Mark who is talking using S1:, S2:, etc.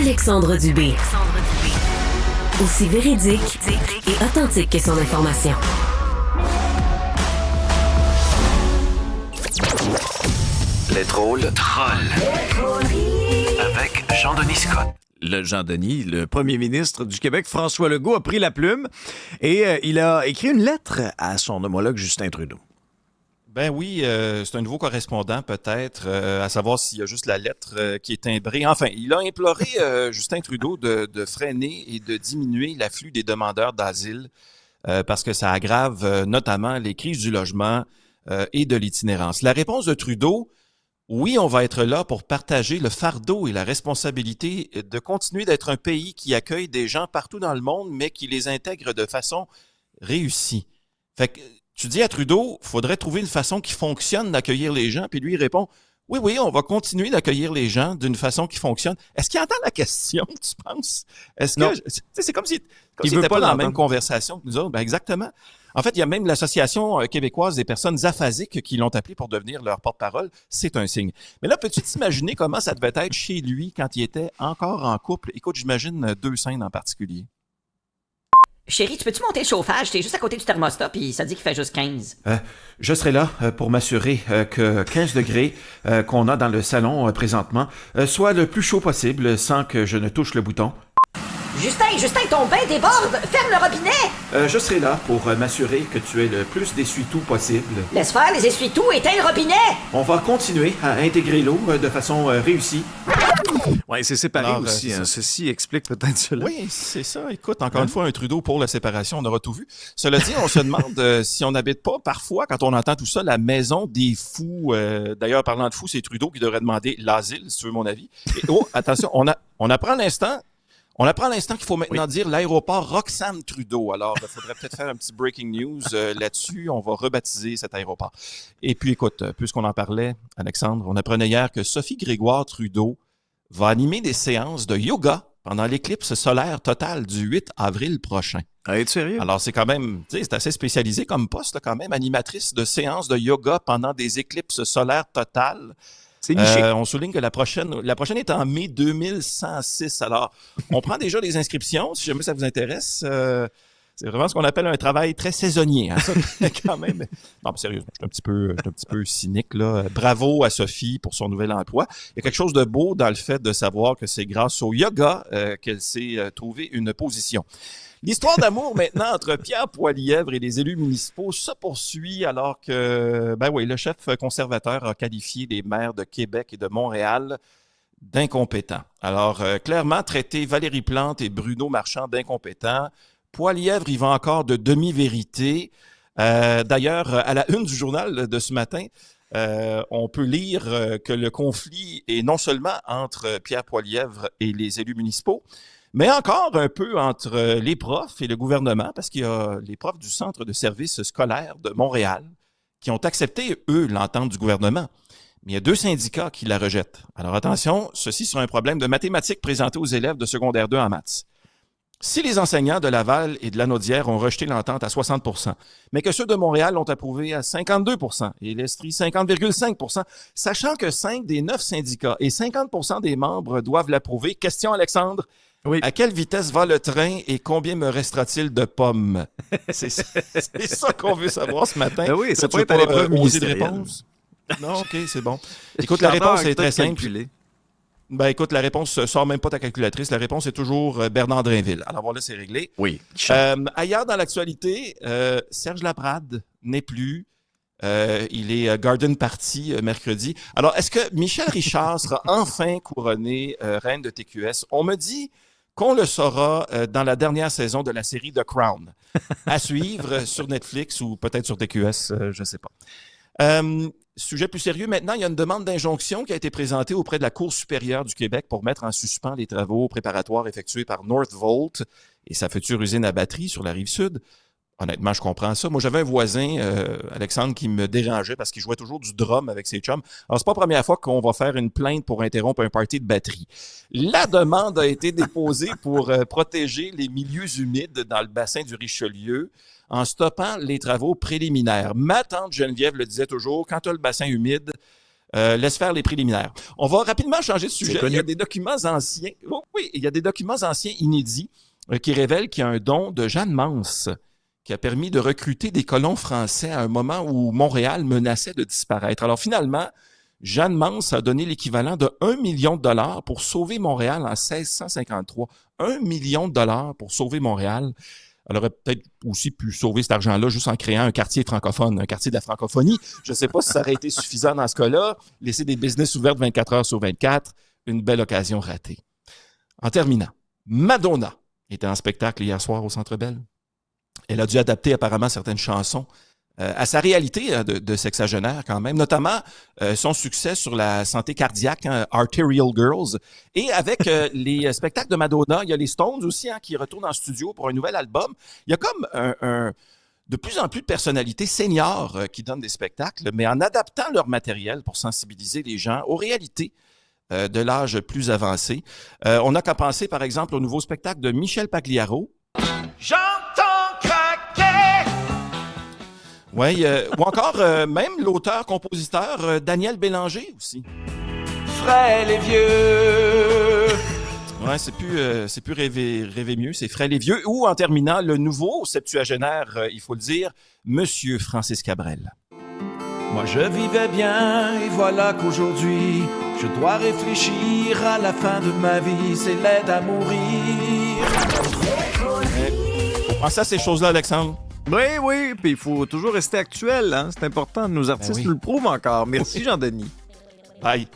S1: Alexandre Dubé. Aussi véridique et authentique que son information.
S2: Les drôles trolls. Avec Jean-Denis Scott.
S3: Le Jean-Denis, le premier ministre du Québec, François Legault, a pris la plume et il a écrit une lettre à son homologue Justin Trudeau.
S4: Ben oui, c'est un nouveau correspondant peut-être, à savoir s'il y a juste la lettre qui est timbrée. Enfin, il a imploré Justin Trudeau de freiner et de diminuer l'afflux des demandeurs d'asile parce que ça aggrave notamment les crises du logement et de l'itinérance. La réponse de Trudeau: oui, on va être là pour partager le fardeau et la responsabilité de continuer d'être un pays qui accueille des gens partout dans le monde, mais qui les intègre de façon réussie. Fait que tu dis à Trudeau, il faudrait trouver une façon qui fonctionne d'accueillir les gens, puis lui il répond: oui, on va continuer d'accueillir les gens d'une façon qui fonctionne. Est-ce qu'il entend la question, tu penses? Est-ce que c'est comme s'il n'était pas dans la même conversation que nous autres? Ben exactement. En fait, il y a même l'Association québécoise des personnes aphasiques qui l'ont appelé pour devenir leur porte-parole. C'est un signe. Mais là, peux-tu t'imaginer comment ça devait être chez lui quand il était encore en couple? Écoute, j'imagine 2 scènes en particulier.
S5: Chérie, tu peux-tu monter le chauffage? T'es juste à côté du thermostat, puis ça dit qu'il fait juste 15.
S6: Je serai là pour m'assurer que 15 degrés qu'on a dans le salon présentement soit le plus chaud possible sans que je ne touche le bouton.
S5: Justin, ton bain déborde! Ferme le robinet!
S6: Je serai là pour m'assurer que tu aies le plus d'essuie-tout possible.
S5: Laisse faire les essuie-tout, éteins le robinet!
S6: On va continuer à intégrer l'eau de façon réussie.
S3: Oui, c'est séparé
S4: Alors,
S3: aussi.
S4: c'est ça.
S3: Ceci explique peut-être cela.
S4: Oui, c'est ça. Écoute, encore une fois, un Trudeau pour la séparation, on aura tout vu. Cela dit, on se demande si on n'habite pas parfois, quand on entend tout ça, la maison des fous. D'ailleurs, parlant de fous, c'est Trudeau qui devrait demander l'asile, si tu veux mon avis. Et, attention, on apprend à l'instant qu'il faut maintenant dire l'aéroport Roxane Trudeau. Alors, il faudrait peut-être faire un petit breaking news là-dessus. On va rebaptiser cet aéroport. Et puis, écoute, puisqu'on en parlait, Alexandre, on apprenait hier que Sophie Grégoire Trudeau va animer des séances de yoga pendant l'éclipse solaire totale du 8 avril prochain.
S3: Ah, es-tu sérieux?
S4: Alors, c'est quand même, tu sais, c'est assez spécialisé comme poste, quand même, animatrice de séances de yoga pendant des éclipses solaires totales.
S3: C'est niché.
S4: On souligne que la prochaine est en mai 2106. Alors, on prend déjà des inscriptions, si jamais ça vous intéresse. C'est vraiment ce qu'on appelle un travail très saisonnier, hein, ça, quand même. Non, mais sérieusement, je suis un petit peu cynique, là. Bravo à Sophie pour son nouvel emploi. Il y a quelque chose de beau dans le fait de savoir que c'est grâce au yoga qu'elle s'est trouvée une position. L'histoire d'amour maintenant entre Pierre Poilievre et les élus municipaux se poursuit alors que, le chef conservateur a qualifié les maires de Québec et de Montréal d'incompétents. Alors, clairement, traiter Valérie Plante et Bruno Marchand d'incompétents. Poilievre y va encore de demi-vérité. D'ailleurs, à la une du journal de ce matin, on peut lire que le conflit est non seulement entre Pierre Poilievre et les élus municipaux, mais encore un peu entre les profs et le gouvernement, parce qu'il y a les profs du Centre de services scolaires de Montréal qui ont accepté, eux, l'entente du gouvernement. Mais il y a 2 syndicats qui la rejettent. Alors attention, ceci sera un problème de mathématiques présenté aux élèves de secondaire 2 en maths. Si les enseignants de Laval et de Lanaudière ont rejeté l'entente à 60 %, mais que ceux de Montréal l'ont approuvé à 52 % et l'Estrie 50,5 %, sachant que 5 des 9 syndicats et 50 % des membres doivent l'approuver, question Alexandre,
S3: Oui.
S4: à quelle vitesse va le train et combien me restera-t-il de pommes? C'est ça qu'on veut savoir ce matin.
S3: Ben oui, ça
S4: Tu
S3: peut être à l'épreuve
S4: oser de
S3: ministérielle.
S4: réponse? Non, OK, c'est bon. Écoute, la réponse est très simple. Ben écoute, la réponse sort même pas ta calculatrice. La réponse est toujours Bernard Drinville. Alors voilà, c'est réglé.
S3: Oui.
S4: Ailleurs dans l'actualité, Serge Laprade n'est plus. Il est Garden Party mercredi. Alors, est-ce que Michel Richard sera enfin couronné reine de TQS? On me dit qu'on le saura dans la dernière saison de la série The Crown. À suivre sur Netflix ou peut-être sur TQS, je ne sais pas. Sujet plus sérieux, maintenant, il y a une demande d'injonction qui a été présentée auprès de la Cour supérieure du Québec pour mettre en suspens les travaux préparatoires effectués par Northvolt et sa future usine à batterie sur la Rive-Sud. Honnêtement, je comprends ça. Moi, j'avais un voisin, Alexandre, qui me dérangeait parce qu'il jouait toujours du drum avec ses chums. Alors, c'est pas la première fois qu'on va faire une plainte pour interrompre un party de batterie. La demande a été déposée pour protéger les milieux humides dans le bassin du Richelieu en stoppant les travaux préliminaires. Ma tante Geneviève le disait toujours, quand tu as le bassin humide, laisse faire les préliminaires. On va rapidement changer de sujet.
S3: connu.
S4: Il y a des documents anciens. Oh, oui, il y a des documents anciens inédits qui révèlent qu'il y a un don de Jeanne Mance qui a permis de recruter des colons français à un moment où Montréal menaçait de disparaître. Alors finalement, Jeanne Mance a donné l'équivalent de 1 million de dollars pour sauver Montréal en 1653. 1 million de dollars pour sauver Montréal. Elle aurait peut-être aussi pu sauver cet argent-là juste en créant un quartier francophone, un quartier de la francophonie. Je ne sais pas si ça aurait été suffisant dans ce cas-là. Laisser des business ouverts 24 heures sur 24, une belle occasion ratée. En terminant, Madonna était en spectacle hier soir au Centre Bell. Elle a dû adapter apparemment certaines chansons à sa réalité de sexagénaire quand même, notamment son succès sur la santé cardiaque, Arterial Girls. Et avec les spectacles de Madonna, il y a les Stones aussi qui retournent en studio pour un nouvel album. Il y a comme de plus en plus de personnalités seniors qui donnent des spectacles, mais en adaptant leur matériel pour sensibiliser les gens aux réalités de l'âge plus avancé. On n'a qu'à penser, par exemple, au nouveau spectacle de Michel Pagliaro.
S7: J'entends craquer.
S4: Oui, ou encore même l'auteur-compositeur Daniel Bélanger aussi.
S7: Frêles et vieux.
S4: Ouais, c'est plus rêver mieux, c'est Frêles et vieux. Ou en terminant, le nouveau septuagénaire, il faut le dire, Monsieur Francis Cabrel.
S7: Moi je vivais bien et voilà qu'aujourd'hui je dois réfléchir à la fin de ma vie, c'est laid à mourir.
S4: Faut penser à ces choses-là, Alexandre.
S3: Oui, puis il faut toujours rester actuel, hein? C'est important, nos artistes
S4: oui.
S3: nous le prouvent encore. Merci Jean-Denis.
S4: Bye.